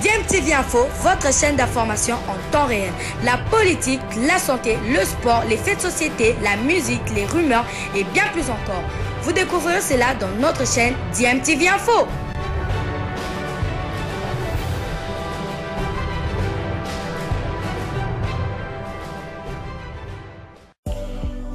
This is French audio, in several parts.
DMTV Info, votre chaîne d'information en temps réel. La politique, la santé, le sport, les faits de société, la musique, les rumeurs et bien plus encore. Vous découvrirez cela dans notre chaîne DMTV Info.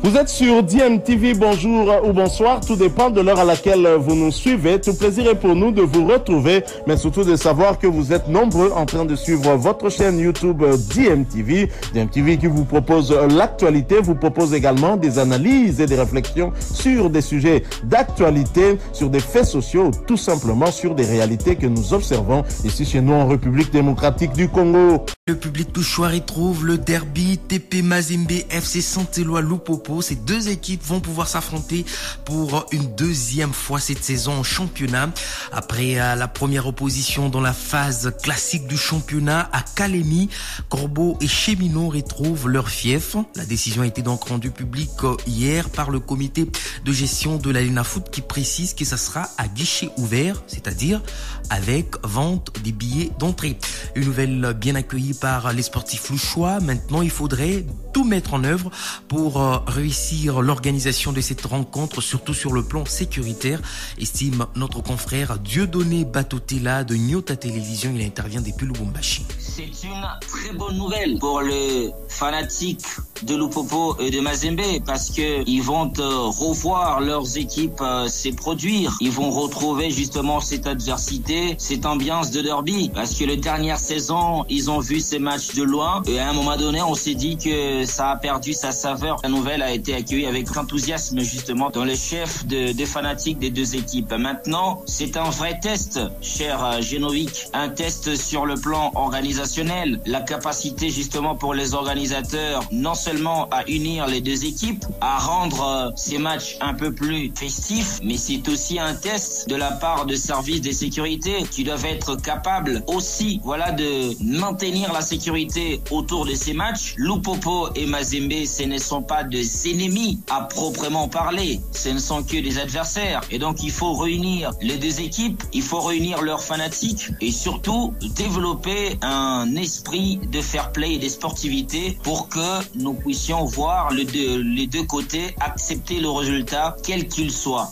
Vous êtes sur DMTV, bonjour ou bonsoir, tout dépend de l'heure à laquelle vous nous suivez. Tout plaisir est pour nous de vous retrouver, mais surtout de savoir que vous êtes nombreux en train de suivre votre chaîne YouTube DMTV. DMTV qui vous propose l'actualité, vous propose également des analyses et des réflexions sur des sujets d'actualité, sur des faits sociaux, tout simplement sur des réalités que nous observons ici chez nous en République démocratique du Congo. Le public touchois retrouve le derby TP Mazembe FC Saint-Éloi Lupopo. Ces deux équipes vont pouvoir s'affronter pour une deuxième fois cette saison en championnat. Après la première opposition dans la phase classique du championnat à Kalemi, Corbeau et Cheminot retrouvent leur fief. La décision a été donc rendue publique hier par le comité de gestion de la Lena Foot qui précise que ça sera à guichet ouvert, c'est-à-dire avec vente des billets d'entrée. Une nouvelle bien accueillie par les sportifs louchois. Maintenant, il faudrait tout mettre en œuvre pour réussir l'organisation de cette rencontre, surtout sur le plan sécuritaire, estime notre confrère Dieudonné Batotela de Nyota Télévision. Il intervient depuis Lubumbashi. C'est une très bonne nouvelle pour les fanatiques de Lupopo et de Mazembe parce que ils vont revoir leurs équipes se produire. Ils vont retrouver justement cette adversité, cette ambiance de derby parce que la dernière saison, ils ont vu ces matchs de loin et à un moment donné, on s'est dit que ça a perdu sa saveur. La nouvelle a été accueillie avec enthousiasme justement dans les chefs des fanatiques des deux équipes. Maintenant, c'est un vrai test, cher Genovic, un test sur le plan organisationnel, la capacité justement pour les organisateurs non seulement à unir les deux équipes, à rendre ces matchs un peu plus festifs, mais c'est aussi un test de la part de services de sécurité qui doivent être capables aussi, de maintenir la sécurité autour de ces matchs. Lupopo et Mazembe, ce ne sont pas des ennemis à proprement parler, ce ne sont que des adversaires. Et donc il faut réunir les deux équipes, il faut réunir leurs fanatiques et surtout développer un esprit de fair play et de sportivité pour que nous puissions voir les deux côtés accepter le résultat quel qu'il soit.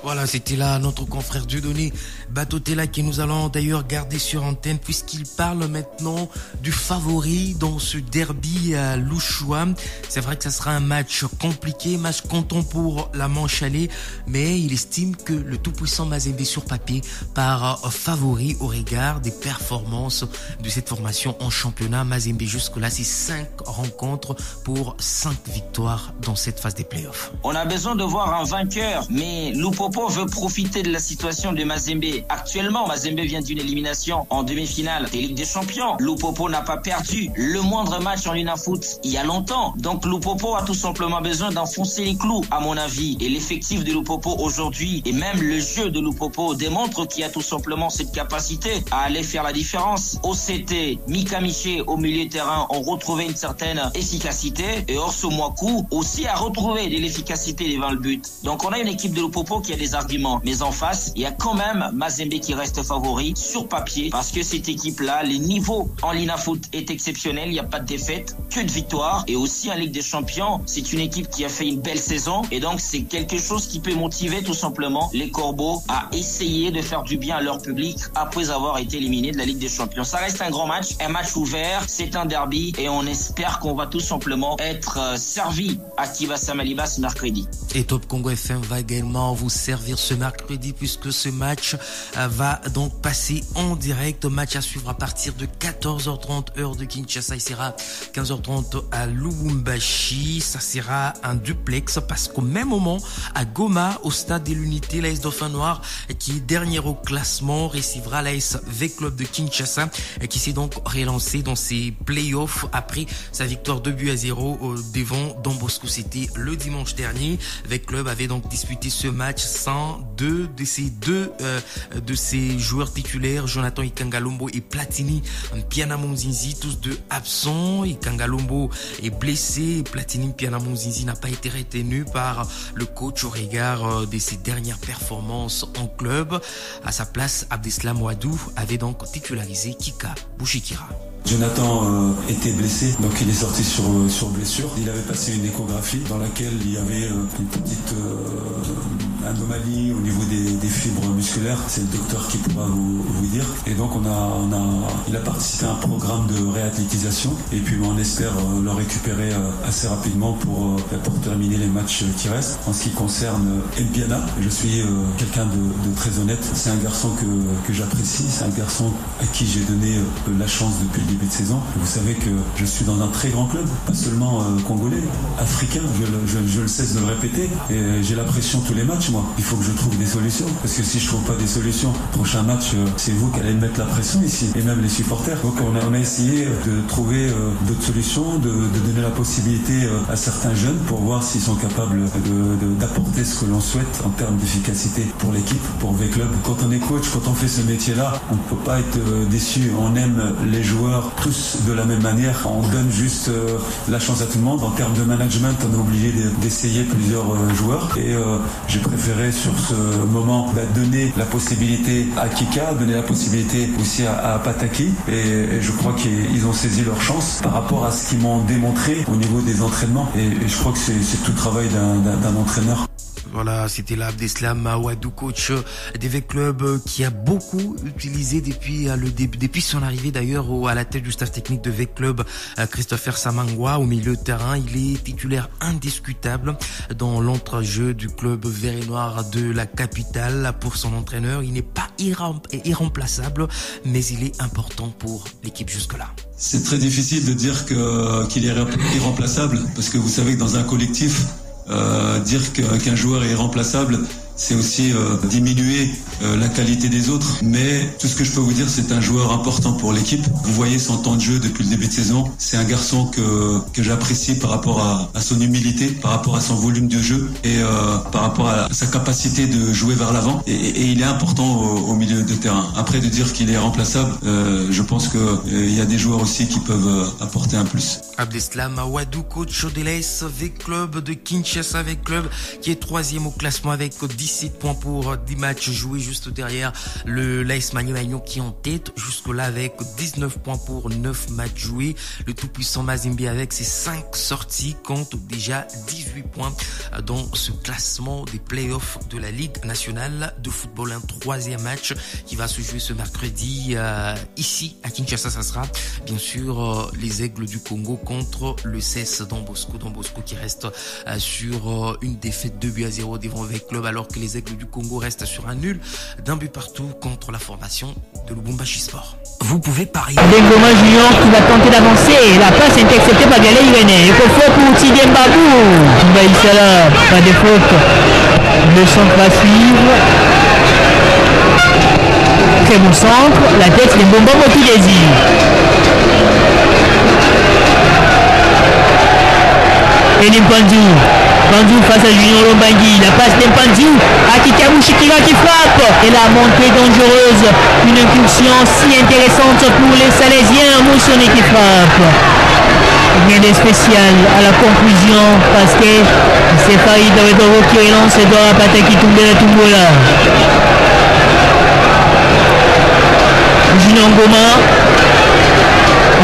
Voilà, c'était là notre confrère Dieudonné Batotela que nous allons d'ailleurs garder sur antenne puisqu'il parle maintenant du favori dans ce derby à Louchoua. C'est vrai que ça sera un match compliqué, match comptant pour la manche allée, mais il estime que le tout-puissant Mazembe sur papier part favori au regard des performances de cette formation en championnat. Mazembe jusque-là, c'est 5 rencontres pour 5 victoires dans cette phase des playoffs. On a besoin de voir un vainqueur, mais Lupopo veut profiter de la situation de Mazembe. Actuellement, Mazembe vient d'une élimination en demi-finale des Ligues des Champions. Lupopo n'a pas perdu le moindre match en Lena Foot il y a longtemps. Donc Lupopo a tout simplement besoin d'enfoncer les clous, à mon avis. Et l'effectif de Lupopo aujourd'hui, et même le jeu de Lupopo, démontre qu'il y a tout simplement cette capacité à aller faire la différence. OCT, Mika Miché au milieu de terrain ont retrouvé une certaine efficacité. Et Orso Mwaku aussi a retrouvé de l'efficacité devant le but. Donc on a une équipe de Lupopo qui a des arguments. Mais en face, il y a quand même Mazembe qui reste favori sur papier parce que cette équipe-là, les niveaux en Lena Foot est exceptionnel. Il n'y a pas de défaite, que de victoire. Et aussi en Ligue des Champions, c'est une équipe qui a fait une belle saison. Et donc, c'est quelque chose qui peut motiver tout simplement les Corbeaux à essayer de faire du bien à leur public après avoir été éliminés de la Ligue des Champions. Ça reste un grand match, un match ouvert. C'est un derby et on espère qu'on va tout simplement être servi à Kiva Samaliba ce mercredi. Et Top Congo FM va également vous servir ce mercredi puisque ce match va donc passer en direct. Match à suivre à partir de 14h30 heure de Kinshasa. Il sera 15h30 à Lubumbashi. Ça sera un duplex parce qu'au même moment à Goma, au stade de l'Unité, l'AS Dauphin Noir qui est dernier au classement recevra l'AS V Club de Kinshasa qui s'est donc relancé dans ses playoffs après sa victoire 2-0 devant Don Bosco. C'était le dimanche dernier. V Club avait donc disputé ce match sans deux de ses deux de ses joueurs titulaires, Jonathan Ikangalombo et Platini Mpiana-Monzinzi, tous deux absents. Ikangalombo est blessé, Platini Mpiana-Monzinzi n'a pas été retenu par le coach au regard de ses dernières performances en club. À sa place, Abdeslam Ouadou avait donc titularisé Kika Bouchikira. Jonathan était blessé, donc il est sorti sur blessure. Il avait passé une échographie dans laquelle il y avait une petite anomalie au niveau des fibres musculaires. C'est le docteur qui pourra vous dire. Et donc il a participé à un programme de réathlétisation. Et puis on espère le récupérer assez rapidement pour terminer les matchs qui restent. En ce qui concerne Mpiana, je suis quelqu'un de très honnête. C'est un garçon que j'apprécie. C'est un garçon à qui j'ai donné la chance depuis le début de saison. Vous savez que je suis dans un très grand club, pas seulement congolais, africain, je ne cesse de le répéter, et j'ai la pression tous les matchs, moi. Il faut que je trouve des solutions, parce que si je trouve pas des solutions, prochain match, c'est vous qui allez me mettre la pression ici, et même les supporters. Donc on a essayé de trouver d'autres solutions, de donner la possibilité à certains jeunes pour voir s'ils sont capables d'apporter ce que l'on souhaite en termes d'efficacité pour l'équipe, pour V-Club. Quand on est coach, quand on fait ce métier-là, on ne peut pas être déçu. On aime les joueurs tous de la même manière, on donne juste la chance à tout le monde. En termes de management, on est obligé d'essayer plusieurs joueurs, et j'ai préféré sur ce moment donner la possibilité à Kika, donner la possibilité aussi à Pataki, et je crois qu'ils ont saisi leur chance par rapport à ce qu'ils m'ont démontré au niveau des entraînements, et je crois que c'est tout le travail d'un entraîneur. Voilà, c'était là Abdeslam Ouadou, coach des V-Club, qui a beaucoup utilisé depuis son arrivée d'ailleurs à la tête du staff technique de V-Club, Christopher Samangwa au milieu de terrain. Il est titulaire indiscutable dans l'entrejeu du club vert et noir de la capitale. Pour son entraîneur, il n'est pas irremplaçable, mais il est important pour l'équipe jusque-là. C'est très difficile de dire qu'il est irremplaçable, parce que vous savez que dans un collectif, dire qu'un joueur est irremplaçable, c'est aussi diminuer la qualité des autres. Mais tout ce que je peux vous dire, c'est un joueur important pour l'équipe. Vous voyez son temps de jeu depuis le début de saison. C'est un garçon que j'apprécie par rapport à son humilité, par rapport à son volume de jeu, et par rapport à sa capacité de jouer vers l'avant. Et il est important au milieu de terrain. Après, de dire qu'il est remplaçable, je pense qu'il y a des joueurs aussi qui peuvent apporter un plus. Abdeslam Ouadou, coach de l'AS V-Club de Kinshasa V-Club, qui est 3e au classement avec 17 points pour 10 matchs joués, juste derrière l'AS Magno qui est en tête jusque-là avec 19 points pour 9 matchs joués. Le tout-puissant Mazembe avec ses 5 sorties compte déjà 18 points dans ce classement des playoffs de la Ligue nationale de football. Un 3e match qui va se jouer ce mercredi ici à Kinshasa. Ça sera bien sûr les Aigles du Congo contre le CES Don Bosco qui reste sur une défaite 2-0 devant V-Club, alors que les Aigles du Congo restent sur un nul d'un but partout contre la formation de Lubumbashi Sport. Vous pouvez parier. Dengoma Junior qui va tenter d'avancer. La passe est interceptée par Galé Irénée. Il faut faire pour Tidien Babou. Baïsala, pas de faute. Le centre va suivre. Très bon centre. La tête, les bonbons Motilesi. Et Nimpandu. Pandu face à Junior Lombangui. La passe d'Impandu à Kika Bouchikira qui frappe. Et la montée dangereuse. Une impulsion si intéressante pour les Salésiens. Moussoné qui frappe. Rien de spécial à la conclusion parce que c'est Farid Redoro qui relance et Dora Pataki tombe la Tumbola. Junior Ngoma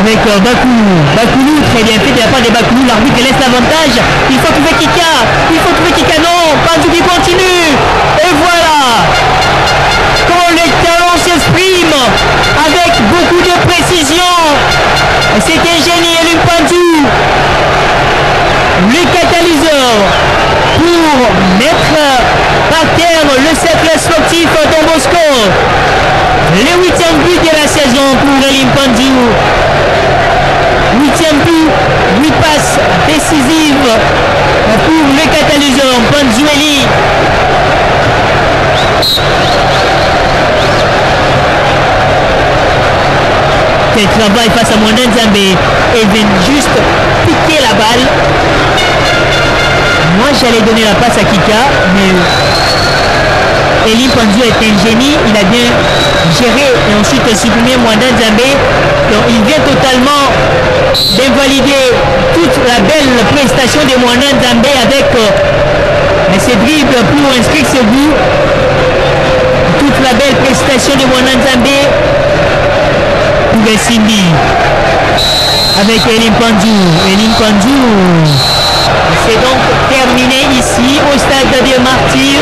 avec Bakoulou, très bien fait de la part de Bakoulou, l'arbitre laisse l'avantage, il faut trouver Kika, non, Pandu qui continue, et voilà, quand les talents s'expriment avec beaucoup de précision, c'est un génie Elim Pandu, le catalyseur pour mettre par terre le cercle sportif Don Bosco. Le 8e but de la saison pour Elim Pandu. 8e but, 8 passes décisives pour le catalyseur Panzueli. Quel travail face à Mwanda Nzambe. Et vient juste piquer la balle. Moi j'allais donner la passe à Kika, mais Elie Panzu est un génie, il a bien géré et ensuite supprimé Mwanda Nzambe. Donc il vient totalement d'invalider toute la belle prestation de Mwanda Nzambe avec ses dribbles pour inscrire ce but. Toute la belle prestation de Mwanda Nzambe pour Simbi. Avec Elie Panzu. Elie Panzu. C'est donc terminé ici au stade de Martyrs.